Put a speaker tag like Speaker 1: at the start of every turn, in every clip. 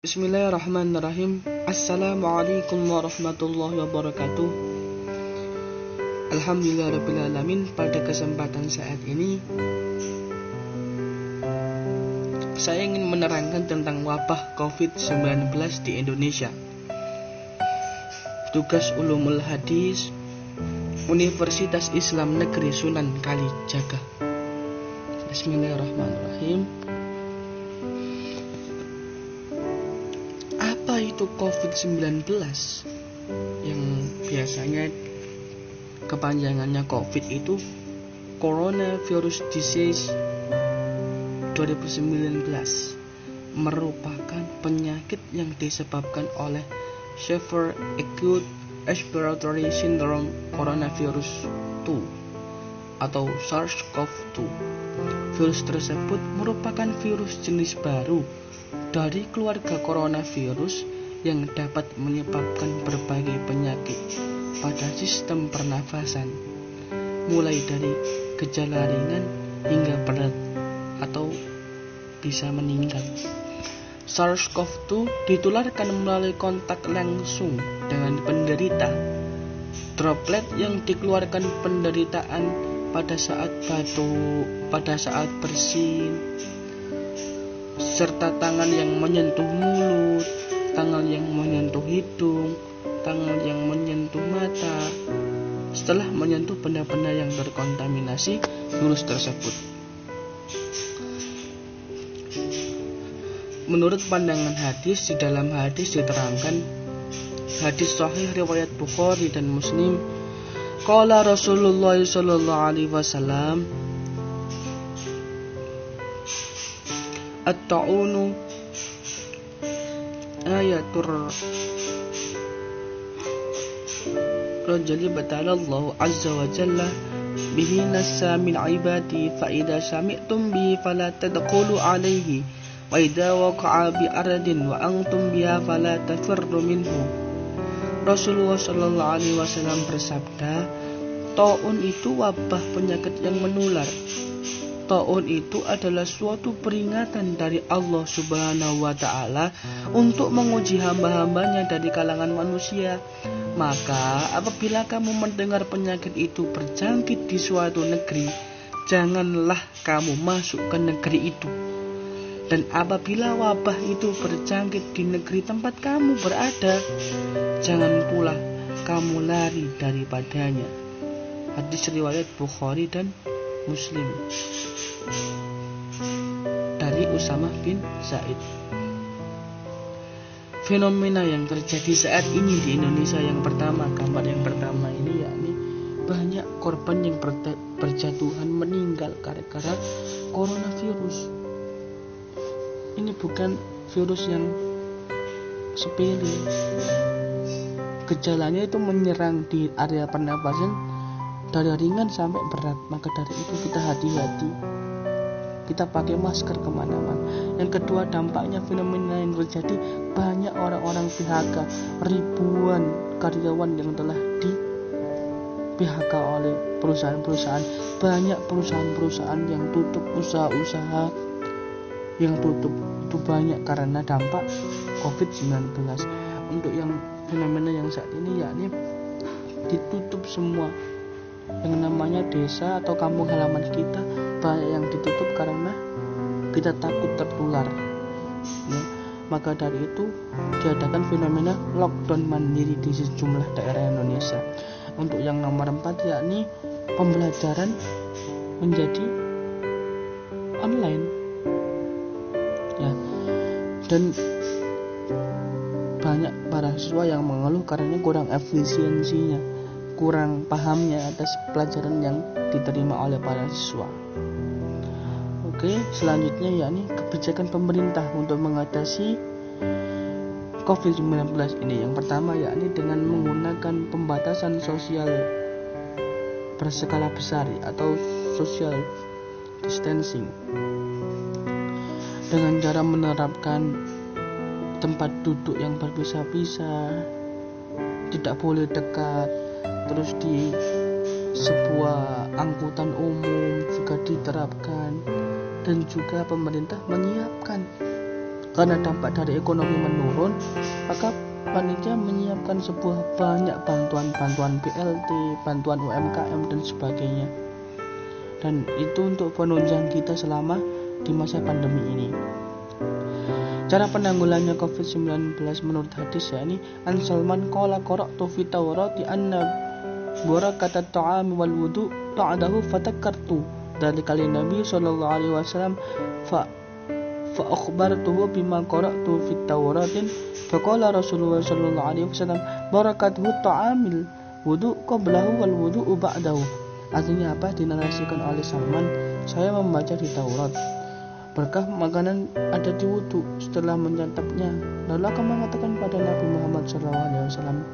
Speaker 1: Bismillahirrahmanirrahim. Assalamualaikum warahmatullahi wabarakatuh. Alhamdulillahirrabbilalamin. Pada kesempatan saat ini saya ingin menerangkan tentang wabah COVID-19 di Indonesia. Tugas Ulumul Hadis Universitas Islam Negeri Sunan Kalijaga. Bismillahirrahmanirrahim. Apa itu COVID-19? Yang biasanya kepanjangannya COVID itu Coronavirus Disease 2019, merupakan penyakit yang disebabkan oleh Severe Acute Respiratory Syndrome Coronavirus 2 atau SARS-CoV-2. Virus tersebut merupakan virus jenis baru dari keluarga coronavirus yang dapat menyebabkan berbagai penyakit pada sistem pernafasan, mulai dari gejala ringan hingga berat atau bisa meninggal. SARS-CoV-2 ditularkan melalui kontak langsung dengan penderita. Droplet yang dikeluarkan penderitaan pada saat batuk, pada saat bersin, serta tangan yang menyentuh mulut, tangan yang menyentuh hidung, tangan yang menyentuh mata, setelah menyentuh benda-benda yang terkontaminasi virus tersebut. Menurut pandangan hadis, di dalam hadis diterangkan, hadis sahih riwayat Bukhari dan Muslim, qala Rasulullah sallallahu alaihi wasallam, at-ta'unu ayatur rajuli batalallahu azza wa jalla bihi nassa min ibadi fa idza sami'tum bihi fala tadkhulu alaihi wa idza waqa'a bi ardin wa antum biha fala tafirru minhu. Rasulullah sallallahu alaihi wasallam bersabda, taun itu wabah penyakit yang menular. Taun itu adalah suatu peringatan dari Allah Subhanahu wa Ta'ala untuk menguji hamba-hambanya dari kalangan manusia. Maka apabila kamu mendengar penyakit itu berjangkit di suatu negeri, janganlah kamu masuk ke negeri itu. Dan apabila wabah itu berjangkit di negeri tempat kamu berada, jangan pula kamu lari daripadanya. Hadis riwayat Bukhari dan Muslim. Dari Usamah bin Zaid. Fenomena yang terjadi saat ini di Indonesia, yang pertama, gambar yang pertama ini yakni banyak korban yang berjatuhan meninggal gara-gara coronavirus. Ini bukan virus yang sepele. Gejalanya itu menyerang di area pernapasan dari ringan sampai berat. Maka dari itu kita hati-hati, kita pakai masker kemana-mana. Yang kedua, dampaknya fenomena yang terjadi, banyak orang-orang PHK, ribuan karyawan yang telah di PHK oleh perusahaan-perusahaan. Banyak perusahaan-perusahaan yang tutup, usaha-usaha yang tutup, itu banyak karena dampak COVID-19. Untuk yang fenomena yang saat ini yakni ditutup semua yang namanya desa atau kampung halaman kita, banyak yang ditutup karena kita takut tertular. Maka dari itu diadakan fenomena lockdown mandiri di sejumlah daerah Indonesia. Untuk yang nomor 4 yakni pembelajaran menjadi online, ya. Dan banyak para siswa yang mengeluh karena kurang efisiensinya, kurang pahamnya atas pelajaran yang diterima oleh para siswa. Oke, selanjutnya yakni kebijakan pemerintah untuk mengatasi COVID-19 ini. Yang pertama yakni dengan menggunakan pembatasan sosial berskala besar atau social distancing, dengan cara menerapkan tempat duduk yang berpisah-pisah, tidak boleh dekat. Terus di sebuah angkutan umum juga diterapkan, dan juga pemerintah menyiapkan Karena dampak dari ekonomi menurun, maka panitia menyiapkan banyak bantuan BLT, bantuan UMKM dan sebagainya. Dan itu untuk penunjang kita selama di masa pandemi ini. Cara penanggulannya COVID-19 menurut hadis yakni An Salman qala qara'tu fi Taurati anna barakatat ta'ami wal wudu ta'adahu fatakartu dari kali Nabi sallallahu alaihi wasallam fa akhbartuhu bima qara'tu fi Tauratin faqala Rasulullah sallallahu alaihi wasallam barakatuhu ta'amil wudu qablahu wal wudu ba'dahu. Artinya apa? Dinarasikan oleh Salman, saya membaca di Taurat, berkah makanan ada di wudu setelah menyantapnya. Lalu aku mengatakan pada Nabi Muhammad SAW,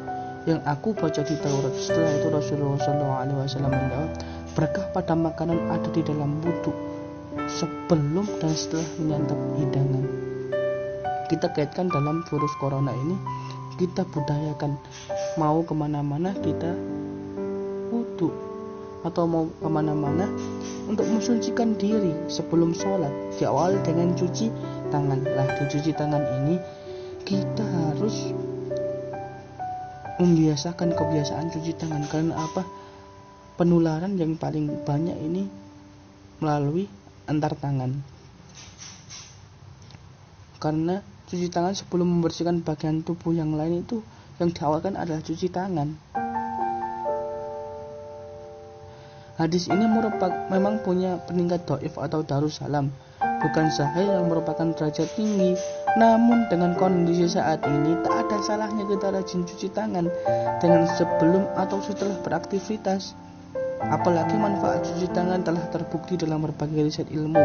Speaker 1: yang aku baca di Taurat. Setelah itu Rasulullah SAW menjawab, berkah pada makanan ada di dalam wudu sebelum dan setelah menyantap hidangan. Kita kaitkan dalam virus corona ini, kita budayakan mau kemana-mana kita wudu, atau mau kemana-mana untuk mensucikan diri sebelum sholat diawali dengan cuci tangan. Lah di cuci tangan ini kita harus membiasakan kebiasaan cuci tangan. Karena apa? Penularan yang paling banyak ini melalui antar tangan. Karena cuci tangan sebelum membersihkan bagian tubuh yang lain itu yang diawalkan adalah cuci tangan. Hadis ini memang punya peningkat dhaif atau darussalam, bukan sahih yang merupakan derajat tinggi. Namun dengan kondisi saat ini tak ada salahnya kita rajin cuci tangan dengan sebelum atau setelah beraktivitas. Apalagi manfaat cuci tangan telah terbukti dalam berbagai riset ilmu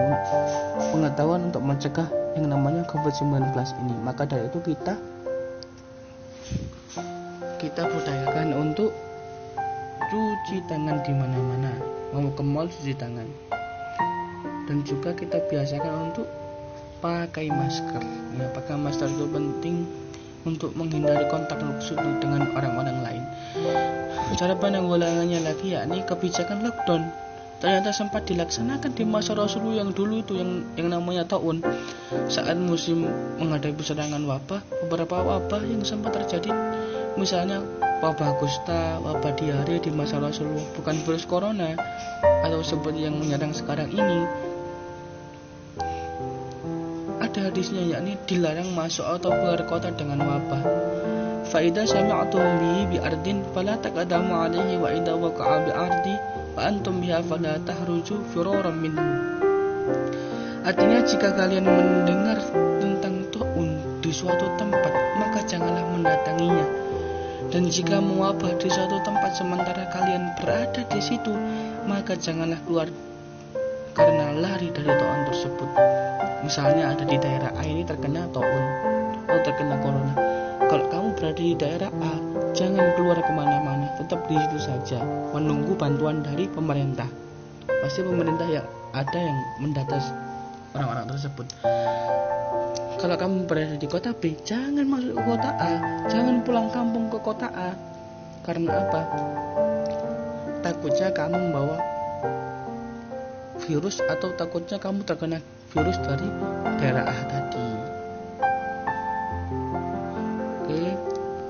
Speaker 1: pengetahuan untuk mencegah yang namanya COVID-19 ini. Maka dari itu kita budayakan untuk cuci tangan di mana-mana, mau ke mall cuci tangan, dan juga kita biasakan untuk pakai masker. Ya, pakai masker itu penting untuk menghindari kontak langsung dengan orang-orang lain. Cara penanggulangannya lagi yakni kebijakan lockdown. Ternyata sempat dilaksanakan di masa Rasulullah yang dulu itu yang namanya taun. Saat musim menghadapi serangan wabah, beberapa wabah yang sempat terjadi, misalnya wabah kusta, wabah diare di masa Rasulullah, bukan virus corona atau seperti yang menyerang sekarang ini. Ada hadisnya yakni dilarang masuk atau keluar kota dengan wabah. Fa idza sami'tum bihi bi ardin fala taqadamu alaihi wa idza waqa'a bi ardi fa antum biha fala tahruju firaran minhu. Artinya jika kalian mendengar tentang taun di suatu tempat, maka janganlah mendatanginya. Dan jika mewabah di suatu tempat sementara kalian berada di situ, maka janganlah keluar karena lari dari taun tersebut. Misalnya ada di daerah A ini terkena taun atau terkena corona. Kalau kamu berada di daerah A, jangan keluar kemana-mana, tetap di situ saja, menunggu bantuan dari pemerintah. Pasti pemerintah yang ada yang mendata orang-orang tersebut. Kalau kamu berada di kota B, jangan masuk ke kota A, jangan pulang kampung ke kota A. Karena apa? Takutnya kamu membawa virus atau takutnya kamu terkena virus dari daerah A tadi. Oke,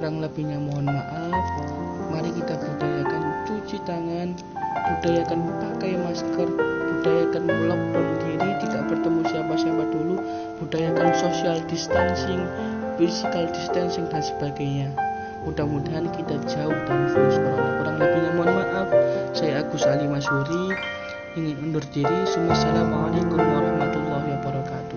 Speaker 1: kurang lebihnya mohon maaf. Mari kita budayakan cuci tangan, budayakan pakai masker, budayakan lockdown diri, tidak bertemu siapa-siapa dulu, budayakan social distancing, physical distancing dan sebagainya. Mudah-mudahan kita jauh dari virus corona. Kurang lebihnya mohon maaf. Saya Agus Ali Masuri ingin undur diri. Assalamualaikum warahmatullahi wabarakatuh.